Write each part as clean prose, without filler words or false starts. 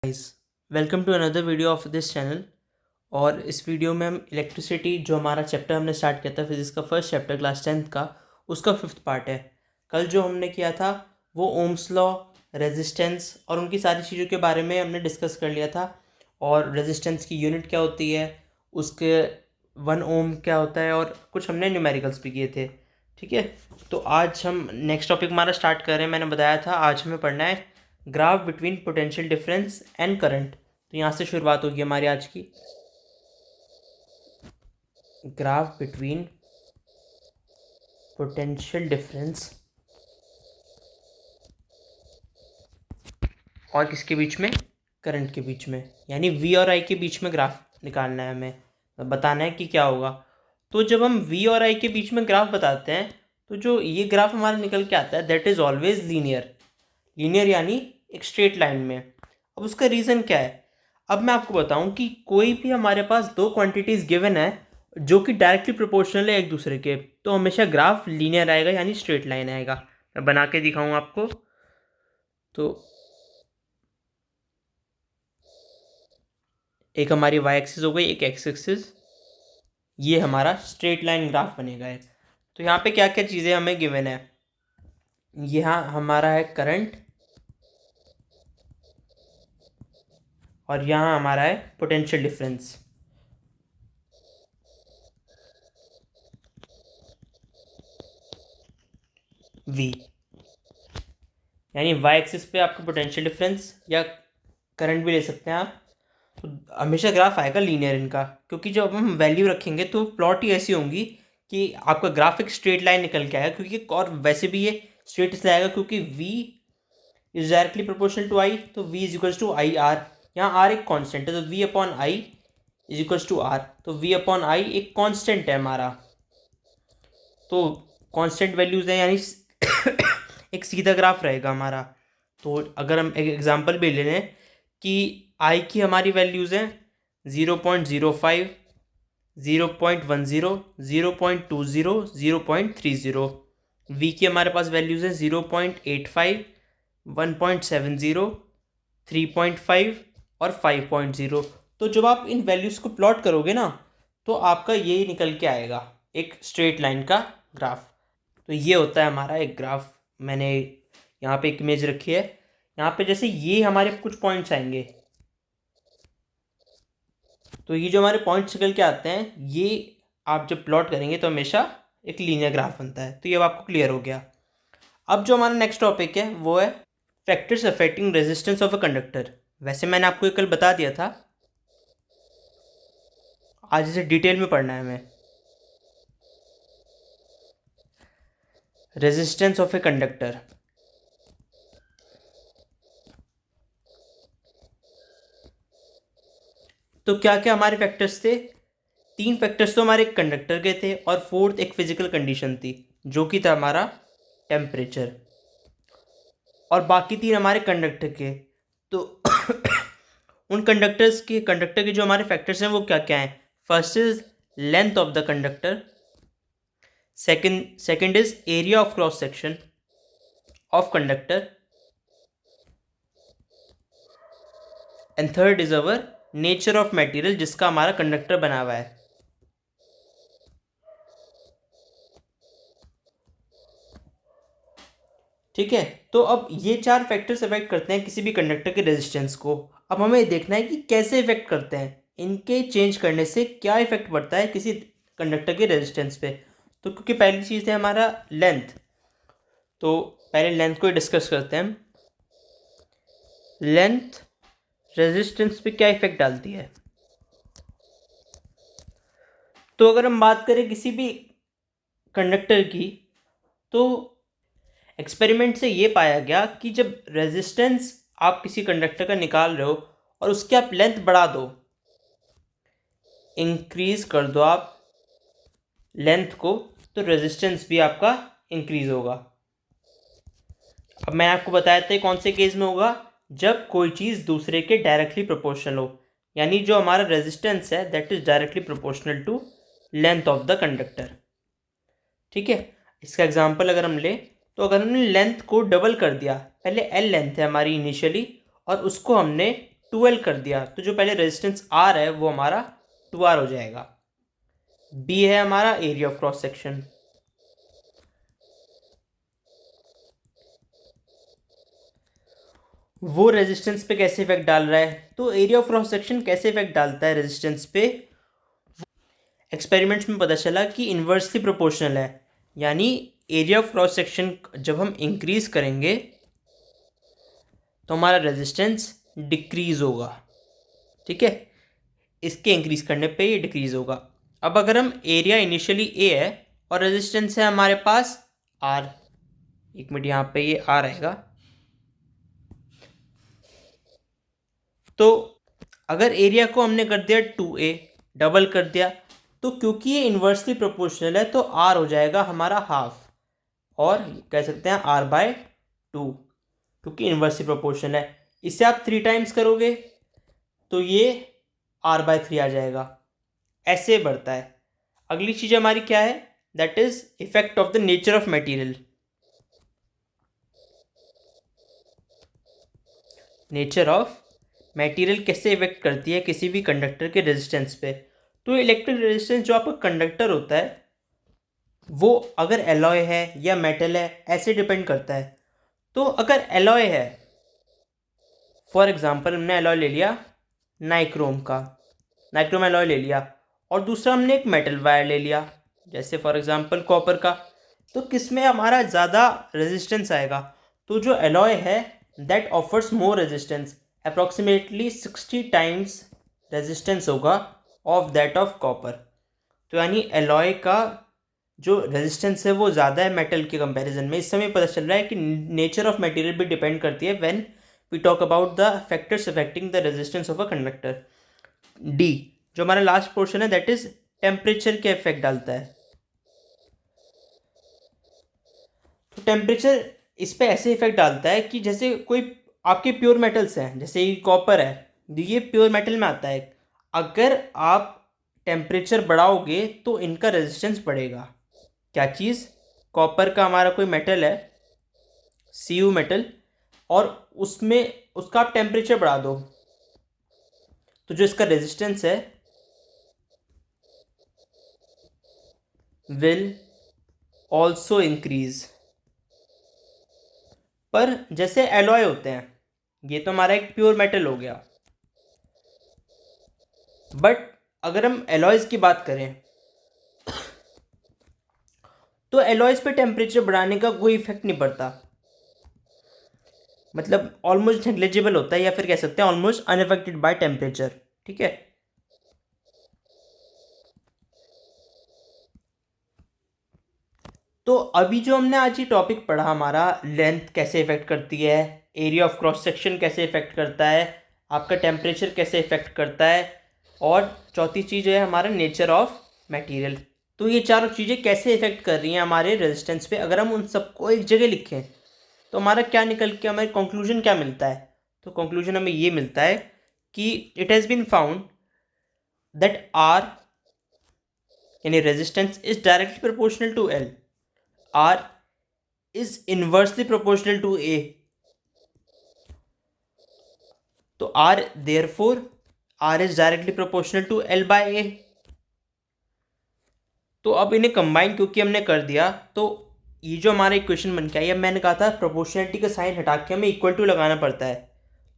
Guys, welcome to another video of this channel. और इस video में हम इलेक्ट्रिसिटी, जो हमारा चैप्टर हमने स्टार्ट किया था फिजिक्स का फर्स्ट चैप्टर क्लास 10th का, उसका 5th पार्ट है। कल जो हमने किया था वो ओम्स लॉ, रेजिस्टेंस और उनकी सारी चीज़ों के बारे में हमने डिस्कस कर लिया था। और रेजिस्टेंस की यूनिट क्या होती है, उसके 1 ओम क्या होता है, और कुछ हमने न्यूमेरिकल्स भी किए थे। ठीक है, तो आज हम नेक्स्ट टॉपिक हमारा स्टार्ट कर रहे हैं। मैंने बताया था आज हमें पढ़ना है graph between potential difference and current. तो यहाँ से शुरुआत होगी हमारी आज की। ग्राफ बिटवीन पोटेंशियल डिफरेंस और किसके बीच में, करंट के बीच में, यानी वी और आई के बीच में ग्राफ निकालना है हमें, बताना है कि क्या होगा। तो जब हम वी और आई के बीच में ग्राफ बताते हैं तो जो ये ग्राफ हमारा निकल के आता है that is always linear. Linear यानी एक स्ट्रेट लाइन में। अब उसका रीज़न क्या है, अब मैं आपको बताऊं कि कोई भी हमारे पास दो क्वांटिटीज़ गिवन है जो कि डायरेक्टली प्रोपोर्शनल है एक दूसरे के, तो हमेशा ग्राफ लीनियर आएगा, यानी स्ट्रेट लाइन आएगा। मैं बना के दिखाऊं आपको। तो एक हमारी वाई एक्सिस हो गई, एक एक्स एक्सिस, ये हमारा स्ट्रेट लाइन ग्राफ बनेगा एक। तो यहाँ पे क्या क्या चीज़ें हमें गिवन है, यहाँ हमारा है करंट और यहाँ हमारा है पोटेंशियल डिफरेंस। वी यानी वाई एक्सिस पे आपका पोटेंशियल डिफरेंस या करंट भी ले सकते हैं आप। तो हमेशा ग्राफ आएगा लीनियर इनका, क्योंकि जब हम वैल्यू रखेंगे तो प्लॉट ही ऐसी होंगी कि आपका ग्राफिक स्ट्रेट लाइन निकल के आएगा। क्योंकि और वैसे भी ये स्ट्रेट इसलिए आएगा क्योंकि v is directly proportional to i, तो v is equals to I R. यहाँ r एक कांस्टेंट है तो v upon I is equals to R. तो v अपॉन आई एक कांस्टेंट है हमारा, तो कांस्टेंट वैल्यूज है, यानी एक सीधा ग्राफ रहेगा हमारा। तो अगर हम एक एग्जांपल भी ले लें कि आई की हमारी वैल्यूज़ हैं 0.05, 0.10, 0.20, 0.30। वी की हमारे पास वैल्यूज़ हैं 0.85, 1.70, 3.5 और 5.0। तो जब आप इन वैल्यूज़ को प्लॉट करोगे ना तो आपका ये निकल के आएगा एक स्ट्रेट लाइन का ग्राफ। तो ये होता है हमारा एक ग्राफ। मैंने यहाँ पे एक इमेज रखी है, यहाँ पे जैसे ये हमारे कुछ पॉइंट्स आएंगे, तो ये जो हमारे पॉइंट्स निकल के आते हैं ये आप जब प्लॉट करेंगे तो हमेशा एक लीनियर ग्राफ बनता है। तो ये अब आपको क्लियर हो गया। अब जो हमारा नेक्स्ट टॉपिक है वो है factors affecting resistance of a conductor. वैसे मैंने आपको ये कल बता दिया था, आज इसे डिटेल में पढ़ना है हमें। रेजिस्टेंस ऑफ ए कंडक्टर, तो क्या क्या हमारे फैक्टर्स थे। 3 फैक्टर्स तो हमारे कंडक्टर के थे और 4th एक फिजिकल कंडीशन थी जो कि था हमारा टेम्परेचर, और बाकी 3 हमारे कंडक्टर के। तो उन कंडक्टर के जो हमारे फैक्टर्स हैं वो क्या क्या हैं। First is length of the conductor, second is area of cross section of conductor, and third is our nature of material जिसका हमारा कंडक्टर बना हुआ है। ठीक है, तो अब ये 4 फैक्टर्स अफेक्ट करते हैं किसी भी कंडक्टर के रेजिस्टेंस को। अब हमें देखना है कि कैसे इफेक्ट करते हैं, इनके चेंज करने से क्या इफेक्ट पड़ता है किसी कंडक्टर के रेजिस्टेंस पे। तो क्योंकि पहली चीज़ है हमारा लेंथ, तो पहले लेंथ को डिस्कस करते हैं हम। लेंथ रेजिस्टेंस पे क्या इफेक्ट डालती है। तो अगर हम बात करें किसी भी कंडक्टर की, तो एक्सपेरिमेंट से ये पाया गया कि जब रेजिस्टेंस आप किसी कंडक्टर का निकाल रहे हो और उसकी आप लेंथ बढ़ा दो, इंक्रीज कर दो आप लेंथ को, तो रेजिस्टेंस भी आपका इंक्रीज होगा। अब मैं आपको बताया था कौन से केस में होगा, जब कोई चीज़ दूसरे के डायरेक्टली प्रोपोर्शनल हो, यानी जो हमारा रेजिस्टेंस है that is directly proportional to length of the conductor. ठीक है, इसका एग्जांपल अगर हम ले, तो अगर हमने लेंथ को डबल कर दिया, पहले एल लेंथ है हमारी इनिशियली और उसको हमने 2L कर दिया तो जो पहले रेजिस्टेंस R है वो हमारा 2R हो जाएगा। B है हमारा एरिया ऑफ क्रॉस सेक्शन। वो रेजिस्टेंस पे कैसे इफेक्ट डाल रहा है, तो एरिया ऑफ क्रॉस सेक्शन कैसे इफेक्ट डालता है रेजिस्टेंस पे, एक्सपेरिमेंट्स में पता चला कि इन्वर्सली प्रोपोर्शनल है। यानी एरिया ऑफ क्रॉस सेक्शन जब हम इंक्रीज करेंगे तो हमारा रेजिस्टेंस डिक्रीज होगा। ठीक है, इसके इंक्रीज करने पे ये डिक्रीज होगा। अब अगर हम एरिया इनिशियली ए है और रेजिस्टेंस है हमारे पास आर, एक मिनट यहाँ पे ये आर आएगा, तो अगर एरिया को हमने कर दिया 2A, डबल कर दिया, तो क्योंकि ये इन्वर्सली प्रोपोर्शनल है तो आर हो जाएगा हमारा हाफ, और कह सकते हैं R/2, क्योंकि इन्वर्सली प्रोपोर्शनल है। इसे आप 3 टाइम्स करोगे तो ये R/3 आ जाएगा। ऐसे बढ़ता है। अगली चीज़ हमारी क्या है, that is effect of the nature of material. Nature of material कैसे इफेक्ट करती है किसी भी कंडक्टर के रेजिस्टेंस पे। तो इलेक्ट्रिक रेजिस्टेंस जो आपका कंडक्टर होता है वो अगर एलॉय है या मेटल है ऐसे डिपेंड करता है। तो अगर एलॉय है, फॉर एग्जांपल हमने एलॉय ले लिया नाइक्रोम का, नाइक्रोम एलॉय ले लिया, और दूसरा हमने एक मेटल वायर ले लिया जैसे फॉर एग्जांपल कॉपर का, तो किस में हमारा ज़्यादा रेजिस्टेंस आएगा, तो जो एलॉय है that offers more resistance, approximately 60 times resistance होगा ऑफ दैट ऑफ कॉपर। तो यानी एलॉय का जो रेजिस्टेंस है वो ज़्यादा है मेटल के कंपैरिजन में। इस समय पता चल रहा है कि नेचर ऑफ मटेरियल भी डिपेंड करती है when we talk about the factors affecting the resistance of a conductor. D जो हमारा लास्ट पोर्शन है दैट इज टेम्परेचर के इफेक्ट डालता है। तो टेम्परेचर इस पे ऐसे इफेक्ट डालता है कि जैसे कोई आपके प्योर मेटल्स हैं, जैसे ये कॉपर है, ये प्योर मेटल में आता है, अगर आप टेम्परेचर बढ़ाओगे तो इनका रेजिस्टेंस बढ़ेगा। क्या चीज़, कॉपर का हमारा कोई मेटल है Cu मेटल, और उसमें उसका आप टेम्परेचर बढ़ा दो तो जो इसका रेजिस्टेंस है विल ऑल्सो इंक्रीज। पर जैसे एलॉय होते हैं, ये तो हमारा एक प्योर मेटल हो गया, बट अगर हम एलॉयज की बात करें तो एलॉयज पे टेम्परेचर बढ़ाने का कोई इफेक्ट नहीं पड़ता, मतलब ऑलमोस्ट नेग्लिजिबल होता है, या फिर कह सकते हैं ऑलमोस्ट अनअफेक्टेड बाय टेम्परेचर। ठीक है, तो अभी जो हमने आज ये टॉपिक पढ़ा, हमारा लेंथ कैसे इफेक्ट करती है, एरिया ऑफ क्रॉस सेक्शन कैसे इफेक्ट करता है, आपका टेम्परेचर कैसे इफेक्ट करता है, और चौथी चीज़ है हमारा नेचर ऑफ मटेरियल। तो ये चारों चीज़ें कैसे इफेक्ट कर रही हैं हमारे रेजिस्टेंस पे, अगर हम उन सबको एक जगह लिखें तो हमारा क्या निकल के हमारे कंक्लूजन क्या मिलता है, तो कंक्लूजन हमें ये मिलता है कि it has been found that R यानी resistance is directly proportional to L, R is inversely proportional to A, तो R therefore R is directly proportional to L by A। तो अब इन्हें कंबाइन क्योंकि हमने कर दिया, तो ये जो हमारा इक्वेशन बन के आई, अब मैंने कहा था प्रोपोर्शनलिटी का साइन हटा के हमें इक्वल टू लगाना पड़ता है।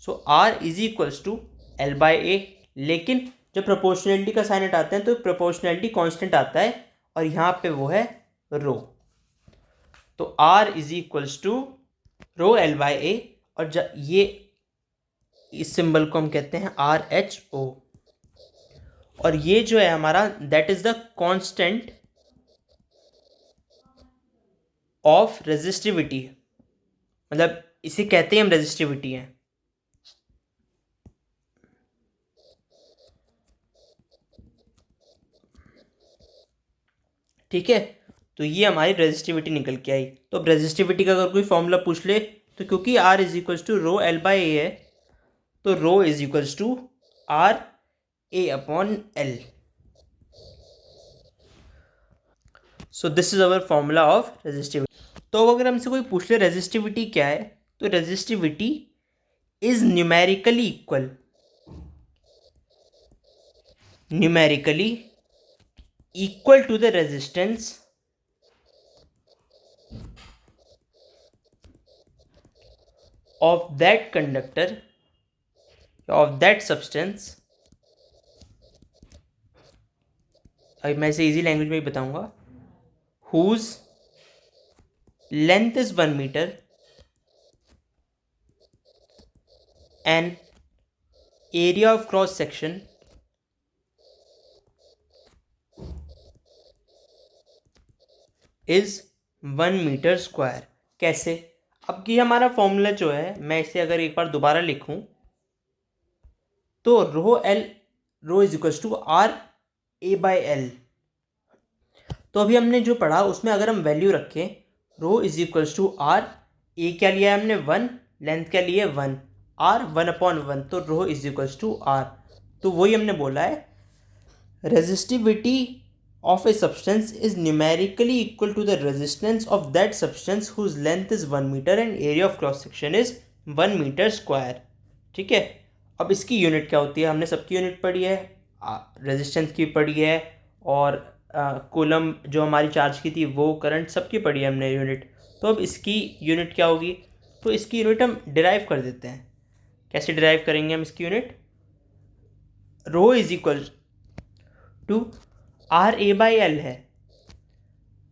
So R is equals to L by A, लेकिन जब प्रोपोर्शनलिटी का साइन हटाते हैं तो प्रोपोर्शनलिटी कांस्टेंट आता है, और यहाँ पे वो है रो। तो R is equals to rho L by A, और ये इस सिंबल को हम कहते हैं RHO, और ये जो है हमारा that is the constant of resistivity, मतलब इसे कहते हैं हम रेजिस्टिविटी है। ठीक है, तो ये हमारी रेजिस्टिविटी निकल के आई। तो अब रेजिस्टिविटी का अगर कोई फॉर्मूला पूछ ले तो क्योंकि R is equals to rho L by A है, तो rho is equals to RA/L। So this is our formula of resistivity. तो अब अगर हमसे कोई पूछ ले रेजिस्टिविटी क्या है, तो resistivity is numerically equal, numerically equal to the resistance of that conductor of that substance. अभी मैं इसे इजी लैंग्वेज में ही बताऊंगा. whose length is 1 meter and area of cross section is 1 meter square. कैसे? अब कि हमारा फॉर्मूला जो है, मैं इसे अगर एक बार दोबारा लिखूं तो rho is equals to R A by L. तो अभी हमने जो पढ़ा उसमें अगर हम वैल्यू रखें, रो इज इक्वल्स टू आर, ए क्या लिया है हमने 1, लेंथ क्या ली है 1, आर 1/1, तो rho is equals to R. तो वही हमने बोला है, resistivity of a substance is numerically equal to the resistance of that substance whose length is 1 meter and area of cross section is 1 meter square. ठीक है. अब इसकी यूनिट क्या होती है? हमने सबकी यूनिट पढ़ी है, रेजिस्टेंस की पढ़ी है, और कूलम जो हमारी चार्ज की थी वो, करंट, सबकी पढ़ी है हमने यूनिट. तो अब इसकी यूनिट क्या होगी? तो इसकी यूनिट हम डिराइव कर देते हैं. कैसे डिराइव करेंगे हम इसकी unit? Rho is equal to R A by L है.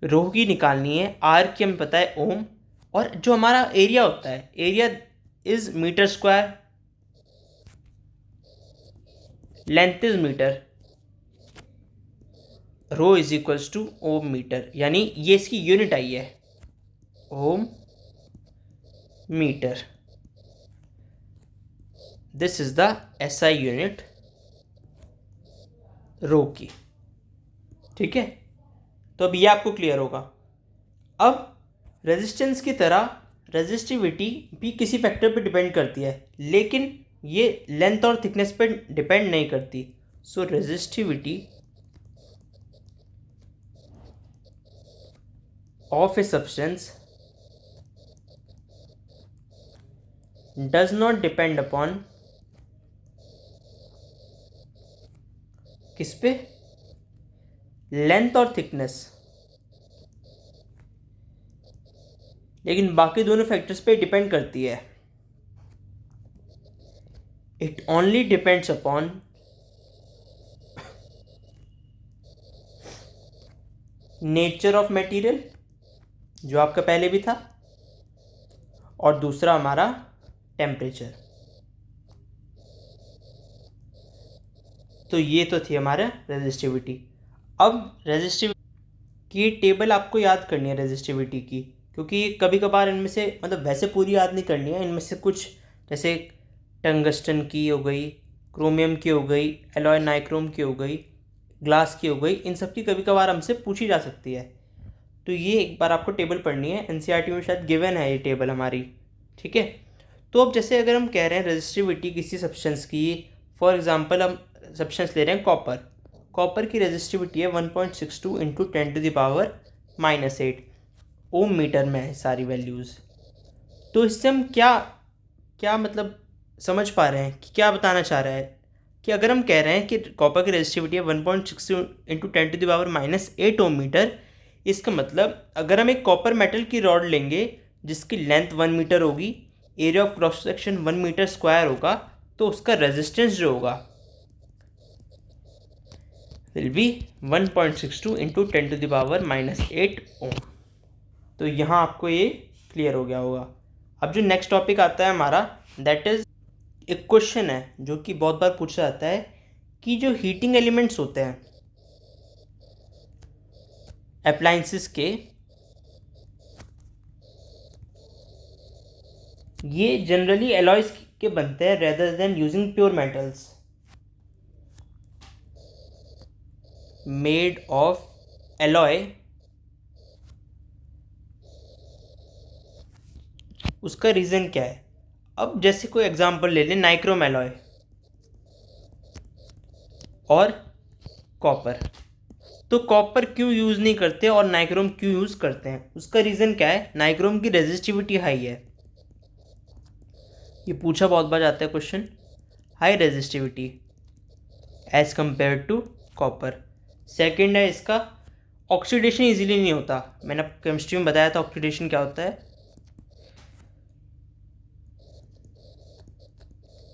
रो की निकालनी है, आर की हमें पता है ओम, और जो हमारा एरिया होता है, area is meter square, length is meter, rho is equals to ohm meter. यानी ये इसकी यूनिट आई है, ohm meter. This is the SI unit rho की. ठीक है. तो अब ये आपको क्लियर होगा. अब रेजिस्टेंस की तरह रेजिस्टिविटी भी किसी फैक्टर पे डिपेंड करती है, लेकिन ये लेंथ और थिकनेस पे डिपेंड नहीं करती. So resistivity of a substance does not depend upon, किस पे? लेंथ और थिकनेस. लेकिन बाकी दोनों फैक्टर्स पे डिपेंड करती है. It only depends upon nature of material, जो आपका पहले भी था, और दूसरा हमारा टेम्परेचर. तो ये तो थी हमारा रेजिस्टिविटी. अब रेजिस्टिविटी की टेबल आपको याद करनी है रेजिस्टिविटी की, क्योंकि कभी कभार इनमें से, मतलब वैसे पूरी याद नहीं करनी है, इनमें से कुछ जैसे टंगस्टन की हो गई, क्रोमियम की हो गई, एलॉय नाइक्रोम की हो गई, ग्लास की हो गई, इन सब की कभी कभार हमसे पूछी जा सकती है. तो ये एक बार आपको टेबल पढ़नी है, एनसीईआरटी में शायद गिवन है ये टेबल हमारी. ठीक है. तो अब जैसे अगर हम कह रहे हैं रेजिस्टिविटी किसी सब्सटेंस की, फॉर एग्जांपल हम सब्सटेंस ले रहे हैं कॉपर. कॉपर की रेजिस्टिविटी है 1.62 इंटू 10⁻⁻8. ओम मीटर में है सारी वैल्यूज़. तो इससे हम क्या क्या मतलब समझ पा रहे हैं कि क्या बताना चाह रहा है? कि अगर हम कह रहे हैं कि कॉपर की रेजिस्टिविटी है 1.62 इंटू 10⁻⁸ ओम मीटर, इसका मतलब अगर हम एक कॉपर मेटल की रॉड लेंगे जिसकी लेंथ 1 मीटर होगी, area of cross section 1 metre square होगा, तो उसका रेजिस्टेंस जो होगा विल बी 1.62 इंटू 10⁻⁸ ओम. तो यहाँ आपको ये क्लियर हो गया होगा. अब जो नेक्स्ट टॉपिक आता है हमारा, दैट इज एक क्वेश्चन है जो कि बहुत बार पूछा जाता है कि जो हीटिंग एलिमेंट्स होते हैं अप्लायंसेस के, ये जनरली एलॉयज के बनते हैं rather than using pure metals made of alloy. उसका रीज़न क्या है? अब जैसे कोई एग्जांपल ले लें, नाइक्रोम एलॉय और कॉपर. तो कॉपर क्यों यूज़ नहीं करते और नाइक्रोम क्यों यूज़ करते हैं? उसका रीज़न क्या है? नाइक्रोम की रेजिस्टिविटी हाई है. ये पूछा बहुत बार जाता है question. High resistivity as compared to copper. Second है इसका ऑक्सीडेशन इजीली नहीं होता। मैंने केमिस्ट्री में बताया था ऑक्सीडेशन क्या होता है,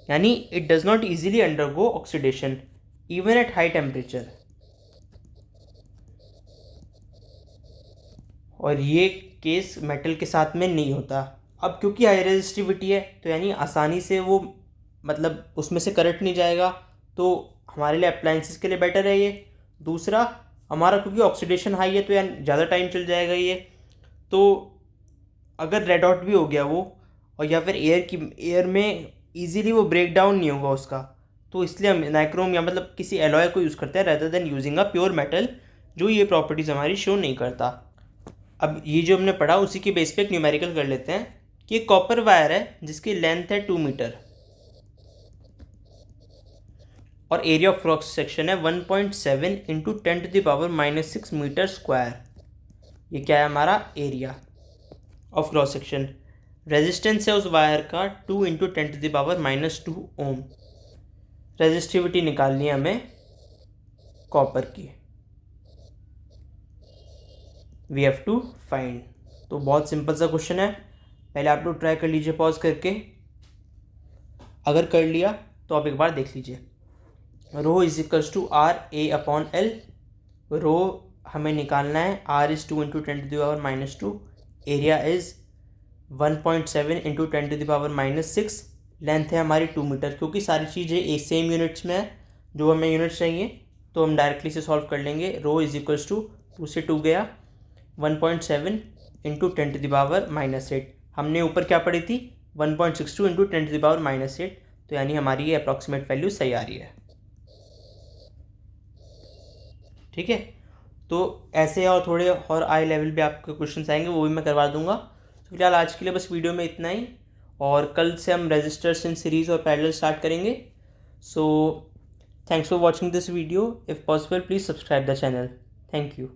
यानी it does not easily undergo oxidation even at high temperature. और ये केस मेटल के साथ में नहीं होता। अब क्योंकि हाई रेजिस्टिविटी है तो यानी आसानी से वो मतलब उसमें से करंट नहीं जाएगा, तो हमारे लिए अप्लायंसेस के लिए बेटर है ये। दूसरा हमारा क्योंकि ऑक्सीडेशन हाई है तो यानी ज़्यादा टाइम चल जाएगा ये। तो अगर रेड हॉट भी हो गया वो, और या फिर एयर में इजीली वो ब्रेक डाउन नहीं होगा उसका, तो इसलिए हम नाइक्रोम या मतलब किसी एलॉय को यूज़ करते हैं rather than using a pure metal जो ये प्रॉपर्टीज़ हमारी शो नहीं करता। अब ये जो हमने पढ़ा उसी के बेस पे एक न्यूमेरिकल कर लेते हैं कि एक कॉपर वायर है जिसकी लेंथ है 2 मीटर और एरिया ऑफ क्रॉस सेक्शन है 1.7 इंटू 10⁻⁻6 मीटर स्क्वायर। ये क्या है हमारा area of cross section. Resistance है उस वायर का 2 इंटू 10⁻⁻2 ओम। रेजिस्टिविटी निकालनी है हमें कॉपर की, वी हैव टू फाइंड। तो बहुत सिंपल सा क्वेश्चन है, पहले आप लोग ट्राई कर लीजिए पॉज करके, अगर कर लिया तो आप एक बार देख लीजिए। Rho is equals to R A upon L. Rho हमें निकालना है, R is 2 into 10⁻⁻2, area is 1.7 into 10⁻⁻6, length है हमारी 2 मीटर। क्योंकि सारी चीज़ें एक सेम यूनिट्स में है, जो हमें यूनिट्स चाहिए तो हम डायरेक्टली से सॉल्व कर लेंगे। रो इज इक्वल्स टू 2 से 2 गया, 1.7 इंटू 10⁻⁻8। हमने ऊपर क्या पढ़ी थी 1.62 इंटू 10⁻⁻8, तो यानी हमारी ये अप्रॉक्सीमेट वैल्यू सही आ रही है। ठीक है, तो ऐसे और थोड़े और हाई लेवल पे आपके क्वेश्चंस आएंगे, वो भी मैं करवा दूंगा। तो फिलहाल आज के लिए बस वीडियो में इतना ही, और कल से हम रेजिस्टर्स इन सीरीज़ और पैरेलल स्टार्ट करेंगे। So thanks for watching this video. If possible please subscribe the channel. Thank you.